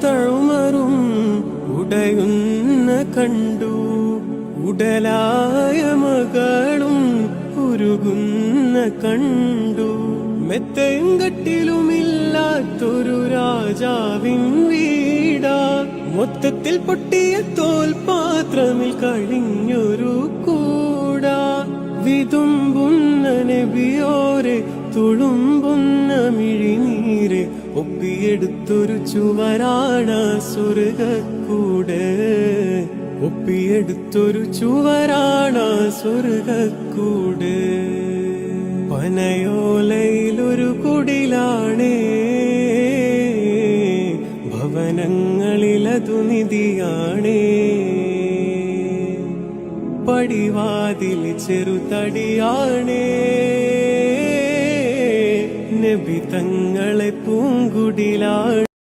തഴുമറും ഉടയുന്ന കണ്ടു. ഉടലായ മകളും ഉരുകുന്ന കണ്ടു. മെത്തയും കട്ടിലുമില്ലാത്തൊരു രാജാവിൻ വീടാ. മൊത്തത്തിൽ പൊട്ടിയ തോൽപാത്രമിൽ കഴിഞ്ഞൊരു കൂടാ. വിതുമ്പുന്ന നബിയോരെ തുളുമ്പുന്ന മിഴിനീരെ ഒപ്പിയെടുത്തൊരു ചുവരാണ് സ്വർഗക്കൂട്. ഒപ്പിയെടുത്തൊരു ചുവരാണ് സ്വർഗക്കൂട്. പനയോലയിലൊരു കുടിലാണേ, ഭവനങ്ങളിലതു നിധിയാണേ. പടിവാതിൽ ചെറുതടിയാണേ, നബി തങ്ങളെ പൂങ്കുടിലാണ്.